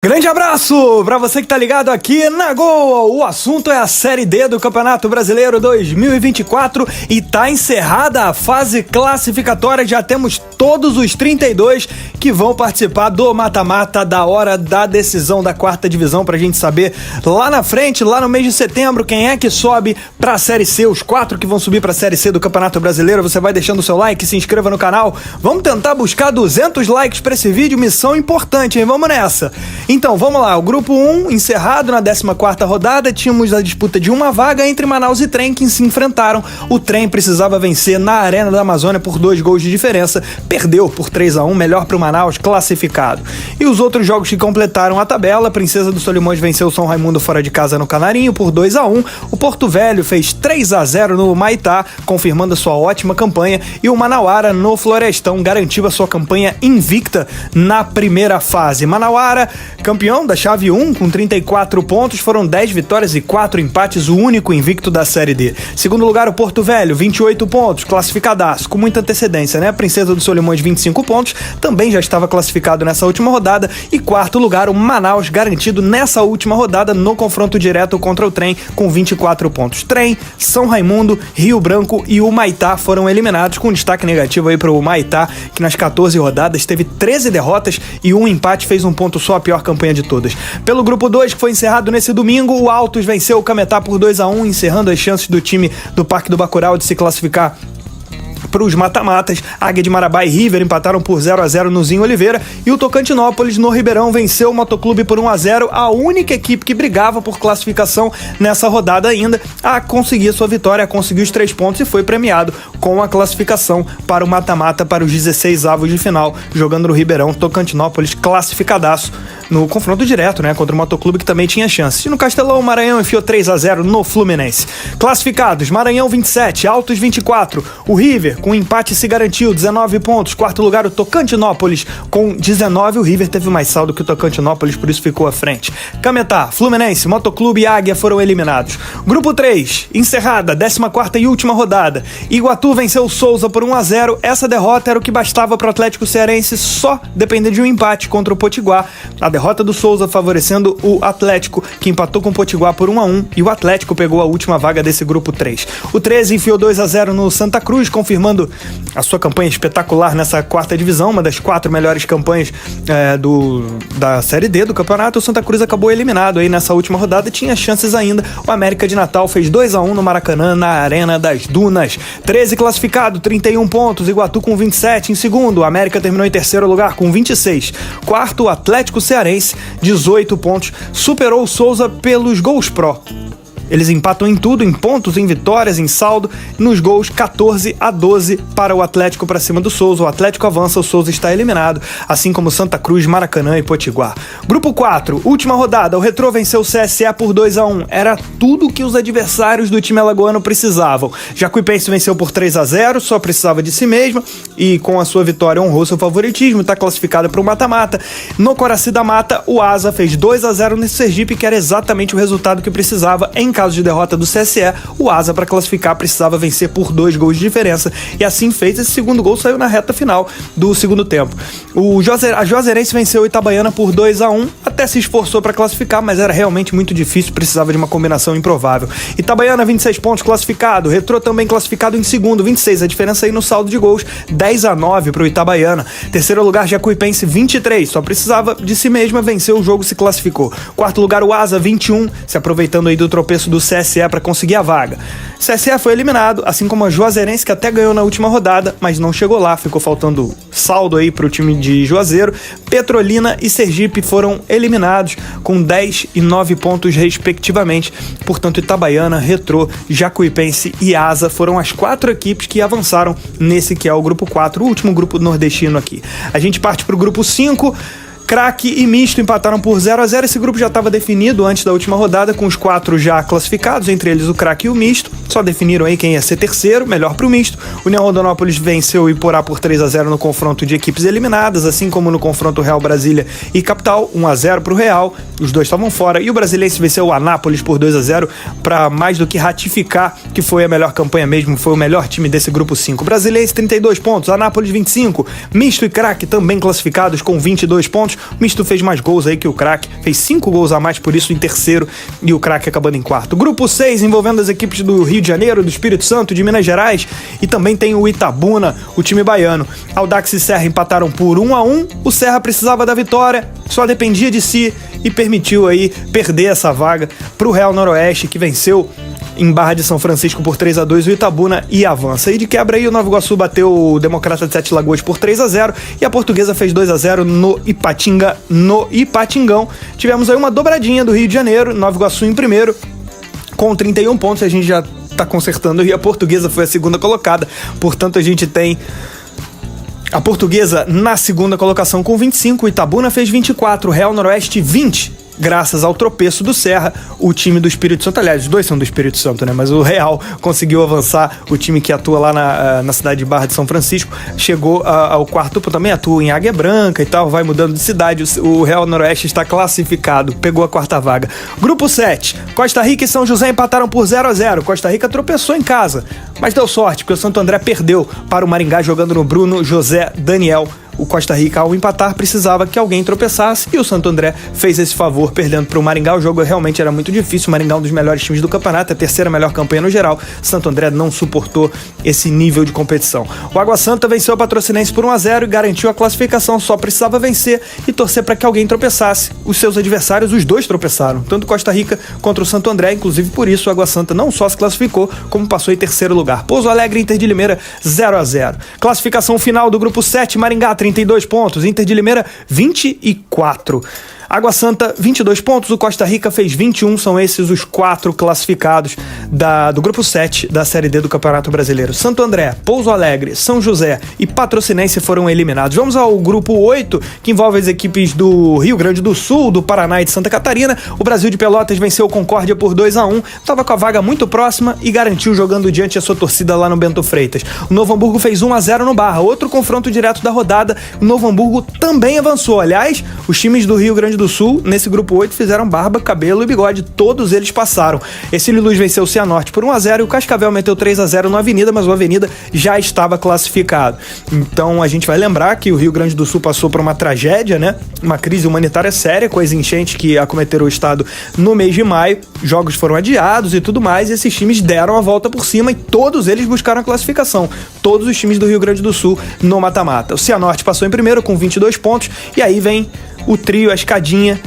Grande abraço para você que tá ligado aqui na Gol. O assunto é a Série D do Campeonato Brasileiro 2024 e tá encerrada a fase classificatória. Já temos todos os 32 que vão participar do mata-mata da hora da decisão da quarta divisão, pra gente saber lá na frente, lá no mês de setembro, quem é que sobe pra Série C, os 4 que vão subir pra Série C do Campeonato Brasileiro. Você vai deixando o seu like, se inscreva no canal. Vamos tentar buscar 200 likes pra esse vídeo, missão importante, hein? Vamos nessa! Então, vamos lá, o grupo 1 encerrado na 14ª rodada, tínhamos a disputa de uma vaga entre Manaus e Trem, que se enfrentaram. O Trem precisava vencer na Arena da Amazônia por 2 gols de diferença, perdeu por 3-1, melhor para o Manaus, classificado. E os outros jogos que completaram a tabela, a Princesa dos Solimões venceu o São Raimundo fora de casa no Canarinho por 2-1, o Porto Velho fez 3-0 no Humaitá, confirmando a sua ótima campanha, e o Manauara no Florestão garantiu a sua campanha invicta na primeira fase. Manauara, campeão da chave 1 com 34 pontos, foram 10 vitórias e 4 empates, o único invicto da Série D. Segundo lugar, o Porto Velho, 28 pontos, classificadaço, com muita antecedência, né? A Princesa dos Solimões, 25 pontos, também já estava classificado nessa última rodada. E quarto lugar, o Manaus, garantido nessa última rodada no confronto direto contra o Trem, com 24 pontos. Trem, São Raimundo, Rio Branco e Humaitá foram eliminados, com destaque negativo aí para o Humaitá, que nas 14 rodadas teve 13 derrotas e 1 empate, fez um ponto só, a pior campanha de todas. Pelo grupo 2, que foi encerrado nesse domingo, o Altos venceu o Cametá por 2-1, encerrando as chances do time do Parque do Bacurau de se classificar para os mata-matas. Águia de Marabá e River empataram por 0-0 no Zinho Oliveira, e o Tocantinópolis no Ribeirão venceu o Motoclube por 1-0, a única equipe que brigava por classificação nessa rodada ainda a conseguir sua vitória, conseguiu os 3 pontos e foi premiado com a classificação para o mata-mata para os 16avos de final, jogando no Ribeirão. Tocantinópolis classificadaço no confronto direto, né, contra o Motoclube, que também tinha chance. E no Castelão, o Maranhão enfiou 3-0 no Fluminense. Classificados: Maranhão 27, Altos 24, o River com empate se garantiu, 19 pontos. Quarto lugar, o Tocantinópolis com 19, o River teve mais saldo que o Tocantinópolis, por isso ficou à frente. Cametá, Fluminense, Motoclube e Águia foram eliminados. Grupo 3, encerrada, 14ª e última rodada. Iguatu venceu o Souza por 1-0, essa derrota era o que bastava para o Atlético Cearense só depender de um empate contra o Potiguar. A derrota do Souza favorecendo o Atlético, que empatou com o Potiguar por 1-1, e o Atlético pegou a última vaga desse grupo 3. O 13 enfiou 2-0 no Santa Cruz, confirmando a sua campanha espetacular nessa quarta divisão, uma das 4 melhores campanhas da Série D do campeonato. O Santa Cruz acabou eliminado aí nessa última rodada, tinha chances ainda. O América de Natal fez 2-1 no Maracanã, na Arena das Dunas. 13 classificado, 31 pontos, Iguatu com 27 em segundo, o América terminou em terceiro lugar com 26. Quarto, o Atlético Cearense, 18 pontos, superou o Souza pelos gols pró. Eles empatam em tudo, em pontos, em vitórias, em saldo. Nos gols, 14-12 para o Atlético para cima do Souza. O Atlético avança, o Souza está eliminado, assim como Santa Cruz, Maracanã e Potiguar. Grupo 4, última rodada, o Retrô venceu o CSE por 2-1. Era tudo que os adversários do time alagoano precisavam. Jacuipense venceu por 3-0, só precisava de si mesma, e com a sua vitória honrou seu favoritismo, está classificada para o mata-mata. No Coraci da Mata, o Asa fez 2-0 nesse Sergipe, que era exatamente o resultado que precisava. Em caso de derrota do CSE, o Asa, para classificar, precisava vencer por 2 gols de diferença, e assim fez. Esse segundo gol saiu na reta final do segundo tempo. A Juazeirense venceu o Itabaiana por 2-1, até se esforçou para classificar, mas era realmente muito difícil, precisava de uma combinação improvável. Itabaiana, 26 pontos, classificado. Retrô também classificado em segundo, 26, a diferença aí no saldo de gols, 10-9 para o Itabaiana. Terceiro lugar, Jacuipense, 23, só precisava de si mesma, venceu o jogo, se classificou. Quarto lugar, o Asa, 21, se aproveitando aí do tropeço do CSE para conseguir a vaga. O CSE foi eliminado, assim como a Juazeirense, que até ganhou na última rodada, mas não chegou lá, ficou faltando saldo aí para o time de Juazeiro. Petrolina e Sergipe foram eliminados com 10 e 9 pontos respectivamente. Portanto, Itabaiana, Retrô, Jacuipense e Asa foram as 4 equipes que avançaram nesse que é o grupo 4, o último grupo nordestino aqui. A gente parte para o grupo 5. Craque e Misto empataram por 0-0. Esse grupo já estava definido antes da última rodada, com os 4 já classificados, entre eles o Craque e o Misto. Só definiram aí quem ia ser terceiro, melhor para o Misto. União Rondonópolis venceu o Iporá por 3-0 no confronto de equipes eliminadas, assim como no confronto Real Brasília e Capital, 1-0 para o Real. os dois estavam fora, e o Brasiliense venceu o Anápolis por 2-0 para mais do que ratificar que foi a melhor campanha mesmo, foi o melhor time desse grupo 5. Brasiliense 32 pontos, Anápolis 25, Misto e Craque também classificados com 22 pontos. O Misto fez mais gols aí que o Craque, fez 5 gols a mais, por isso em terceiro, e o Craque acabando em quarto. Grupo 6 envolvendo as equipes do Rio de Janeiro, do Espírito Santo, de Minas Gerais, e também tem o Itabuna, o time baiano. Audax e Serra empataram por 1-1, o Serra precisava da vitória, só dependia de si e permitiu aí perder essa vaga pro Real Noroeste, que venceu em Barra de São Francisco por 3-2 o Itabuna e avança. E de quebra aí o Nova Iguaçu bateu o Democrata de Sete Lagoas por 3-0 e a Portuguesa fez 2-0 no Ipatingão. Tivemos aí uma dobradinha do Rio de Janeiro, Nova Iguaçu em primeiro com 31 pontos, a gente já tá consertando, e a Portuguesa foi a segunda colocada, portanto a gente tem a Portuguesa na segunda colocação com 25, o Itabuna fez 24, o Real Noroeste 20, graças ao tropeço do Serra, o time do Espírito Santo, aliás, os dois são do Espírito Santo, né? Mas o Real conseguiu avançar, o time que atua lá na cidade de Barra de São Francisco, chegou ao quarto, também atua em Águia Branca e tal, vai mudando de cidade, o Real Noroeste está classificado, pegou a quarta vaga. Grupo 7, Costa Rica e São José empataram por 0-0, Costa Rica tropeçou em casa, mas deu sorte, porque o Santo André perdeu para o Maringá jogando no Bruno José Daniel. O Costa Rica, ao empatar, precisava que alguém tropeçasse e o Santo André fez esse favor, perdendo para o Maringá. O jogo realmente era muito difícil. O Maringá é um dos melhores times do campeonato, a terceira melhor campanha no geral. Santo André não suportou esse nível de competição. O Água Santa venceu o Patrocinense por 1-0 e garantiu a classificação. Só precisava vencer e torcer para que alguém tropeçasse. Os seus adversários, os dois tropeçaram, tanto Costa Rica contra o Santo André. Inclusive por isso o Água Santa não só se classificou, como passou em terceiro lugar. Pouso Alegre e Inter de Limeira 0-0. Classificação final do grupo 7, Maringá 32 pontos, Inter de Limeira 24. Água Santa, 22 pontos, o Costa Rica fez 21, são esses os 4 classificados do Grupo 7 da Série D do Campeonato Brasileiro. Santo André, Pouso Alegre, São José e Patrocinense foram eliminados. Vamos ao Grupo 8, que envolve as equipes do Rio Grande do Sul, do Paraná e de Santa Catarina. O Brasil de Pelotas venceu o Concórdia por 2-1, estava com a vaga muito próxima e garantiu jogando diante a sua torcida lá no Bento Freitas. O Novo Hamburgo fez 1-0 no Barra, outro confronto direto da rodada. O Novo Hamburgo também avançou. Aliás, os times do Rio Grande do Sul, nesse grupo 8, fizeram barba, cabelo e bigode. Todos eles passaram. Ercílio Luz venceu o Cianorte por 1-0 e o Cascavel meteu 3-0 no Avenida, mas o Avenida já estava classificado. Então a gente vai lembrar que o Rio Grande do Sul passou por uma tragédia, né? Uma crise humanitária séria com as enchentes que acometeram o estado no mês de maio. Jogos foram adiados e tudo mais, e esses times deram a volta por cima e todos eles buscaram a classificação. Todos os times do Rio Grande do Sul no mata-mata. O Cianorte passou em primeiro com 22 pontos e aí vem o trio, a escadinha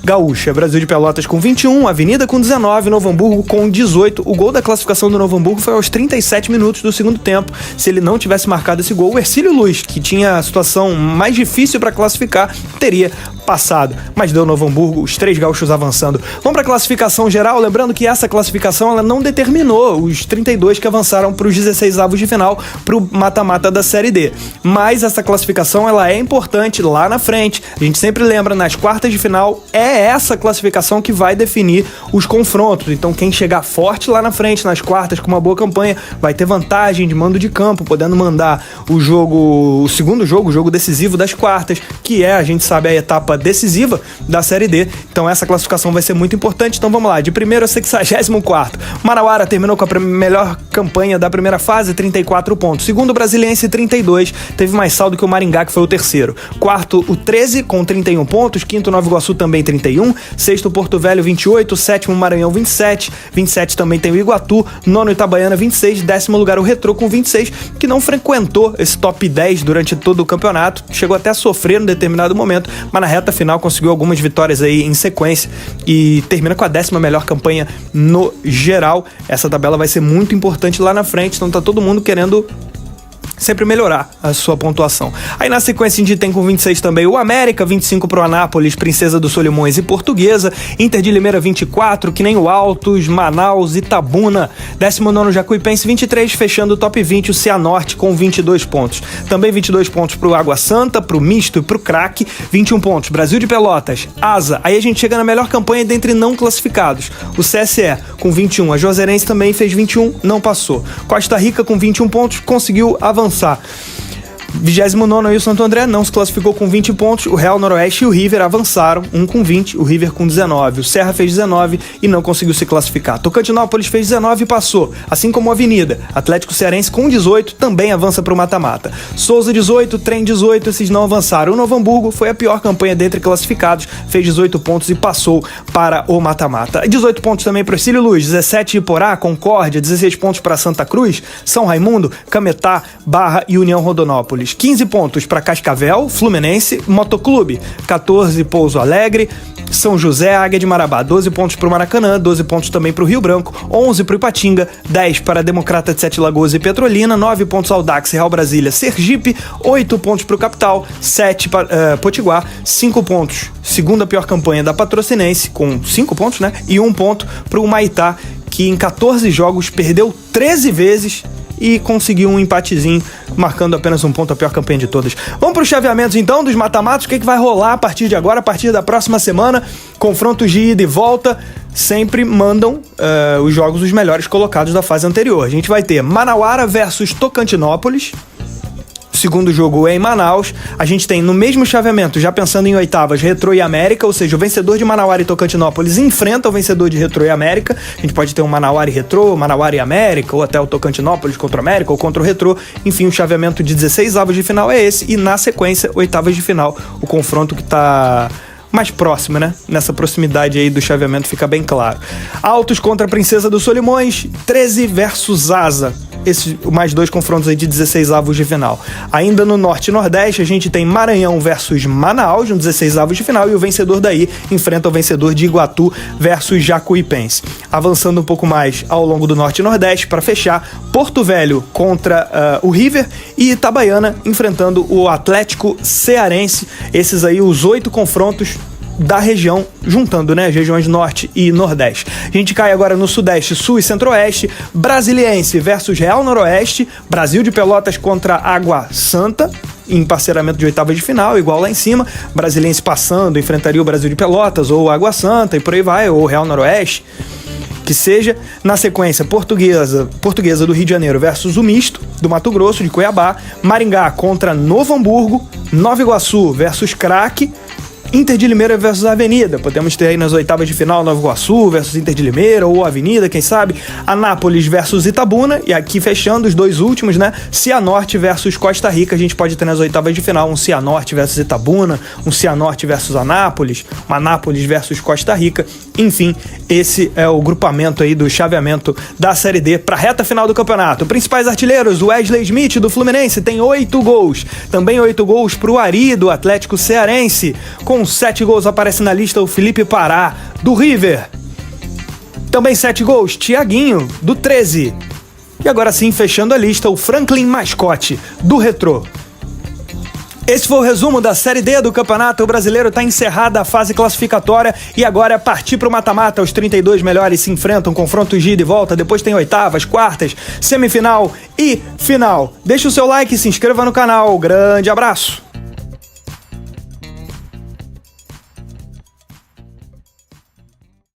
gaúcha. Brasil de Pelotas com 21, Avenida com 19, Novo Hamburgo com 18. O gol da classificação do Novo Hamburgo foi aos 37 minutos do segundo tempo. Se ele não tivesse marcado esse gol, o Ercílio Luz, que tinha a situação mais difícil para classificar, teria passado. Mas deu Novo Hamburgo, os 3 gaúchos avançando. Vamos para a classificação geral, lembrando que essa classificação ela não determinou os 32 que avançaram para os 16 avos de final, para o mata-mata da Série D. Mas essa classificação ela é importante lá na frente. A gente sempre lembra, nas quartas de final, é essa classificação que vai definir os confrontos. Então quem chegar forte lá na frente, nas quartas, com uma boa campanha, vai ter vantagem de mando de campo, podendo mandar o segundo jogo, o jogo decisivo das quartas, que é, a gente sabe, a etapa decisiva da Série D. Então essa classificação vai ser muito importante. Então vamos lá, de primeiro a 64º. Marauara terminou com a melhor campanha da primeira fase, 34 pontos. Segundo, o Brasiliense, 32. Teve mais saldo que o Maringá, que foi o terceiro. Quarto, o 13, com 31 pontos. Quinto, Nova Iguaçu, também 31. Sexto, Porto Velho, 28. Sétimo, Maranhão, 27. 27 também tem o Iguatu. Nono, Itabaiana, 26. Décimo lugar, o Retrô, com 26, que não frequentou esse top 10 durante todo o campeonato. Chegou até a sofrer em determinado momento, mas na reta final conseguiu algumas vitórias aí em sequência e termina com a 10ª melhor campanha no geral. Essa tabela vai ser muito importante lá na frente, então tá todo mundo querendo sempre melhorar a sua pontuação. Aí na sequência a gente tem com 26 também o América, 25 pro Anápolis, Princesa dos Solimões e Portuguesa, Inter de Limeira 24, que nem o Altos, Manaus, Itabuna, 19º Jacuipense 23, fechando o top 20 o Cianorte com 22 pontos. Também 22 pontos pro Água Santa, pro Misto e pro Craque, 21 pontos Brasil de Pelotas, Asa, aí a gente chega na melhor campanha dentre não classificados, o CSE com 21, a Juazeirense também fez 21, não passou. Costa Rica com 21 pontos, conseguiu avançar. 29º aí o Santo André não se classificou com 20 pontos, o Real Noroeste e o River avançaram, um com 20, o River com 19, o Serra fez 19 e não conseguiu se classificar. Tocantinópolis fez 19 e passou, assim como a Avenida. Atlético Cearense com 18 também avança para o mata-mata. Souza 18, Trem 18, esses não avançaram. O Novo Hamburgo foi a pior campanha dentre classificados, fez 18 pontos e passou para o mata-mata. 18 pontos também para o Cílio Luz, 17 Iporá, Concórdia, 16 pontos para Santa Cruz, São Raimundo, Cametá, Barra e União Rondonópolis. 15 pontos para Cascavel, Fluminense, Motoclube, 14 Pouso Alegre, São José, Águia de Marabá, 12 pontos para o Maracanã, 12 pontos também para o Rio Branco, 11 para o Ipatinga, 10 para a Democrata de Sete Lagoas e Petrolina, 9 pontos ao Dax, Real Brasília, Sergipe, 8 pontos para o Capital, 7 para Potiguar, 5 pontos, segunda pior campanha da Patrocinense, com 5 pontos, né? E 1 ponto para o Maitá, que em 14 jogos perdeu 13 vezes e conseguiu um empatezinho, marcando apenas 1 ponto, a pior campanha de todas. Vamos para os chaveamentos então dos mata-matos. O que vai rolar a partir de agora, a partir da próxima semana? Confrontos de ida e volta sempre mandam os jogos os melhores colocados da fase anterior. A gente vai ter Manauara versus Tocantinópolis. Segundo jogo é em Manaus. A gente tem no mesmo chaveamento, já pensando em oitavas, Retrô e América, ou seja, o vencedor de Manauara e Tocantinópolis enfrenta o vencedor de Retrô e América. A gente pode ter um Manauara e Retrô, Manauara e América, ou até o Tocantinópolis contra o América, ou contra o Retrô. Enfim, o chaveamento de 16 avos de final é esse, e na sequência, oitavas de final, o confronto que tá mais próximo, né? Nessa proximidade aí do chaveamento fica bem claro. Altos contra a Princesa dos Solimões, 13 versus Asa. Esses mais 2 confrontos aí de 16 avos de final. Ainda no Norte e Nordeste, a gente tem Maranhão versus Manaus, no 16 avos de final, e o vencedor daí enfrenta o vencedor de Iguatu versus Jacuipense. Avançando um pouco mais ao longo do Norte e Nordeste, para fechar, Porto Velho contra o River e Itabaiana enfrentando o Atlético Cearense. Esses aí, os 8 confrontos da região, juntando, né, as regiões Norte e Nordeste. A gente cai agora no Sudeste, Sul e Centro-Oeste, Brasiliense versus Real Noroeste, Brasil de Pelotas contra Água Santa, em parceiramento de oitavas de final, igual lá em cima. Brasiliense passando, enfrentaria o Brasil de Pelotas, ou Água Santa, e por aí vai, ou Real Noroeste, que seja. Na sequência, Portuguesa do Rio de Janeiro versus o Misto, do Mato Grosso, de Cuiabá, Maringá contra Novo Hamburgo, Nova Iguaçu versus Craque, Inter de Limeira versus Avenida. Podemos ter aí nas oitavas de final Nova Iguaçu versus Inter de Limeira, ou Avenida, quem sabe. Anápolis versus Itabuna, e aqui fechando os 2 últimos, né? Cianorte versus Costa Rica. A gente pode ter nas oitavas de final um Cianorte versus Itabuna, um Cianorte versus Anápolis, um Anápolis versus Costa Rica. Enfim, esse é o grupamento aí do chaveamento da Série D para a reta final do campeonato. Principais artilheiros: Wesley Smith do Fluminense tem 8 gols. Também 8 gols para o Ari do Atlético Cearense. Com 7 gols aparece na lista o Felipe Pará do River. Também 7 gols, Thiaguinho do 13. E agora sim, fechando a lista, o Franklin Mascote do Retrô. Esse foi o resumo da Série D do Campeonato Brasileiro. Está encerrada a fase classificatória e agora é partir para o mata-mata. Os 32 melhores se enfrentam, confrontos de ida e volta. Depois tem oitavas, quartas, semifinal e final. Deixa o seu like e se inscreva no canal. Grande abraço!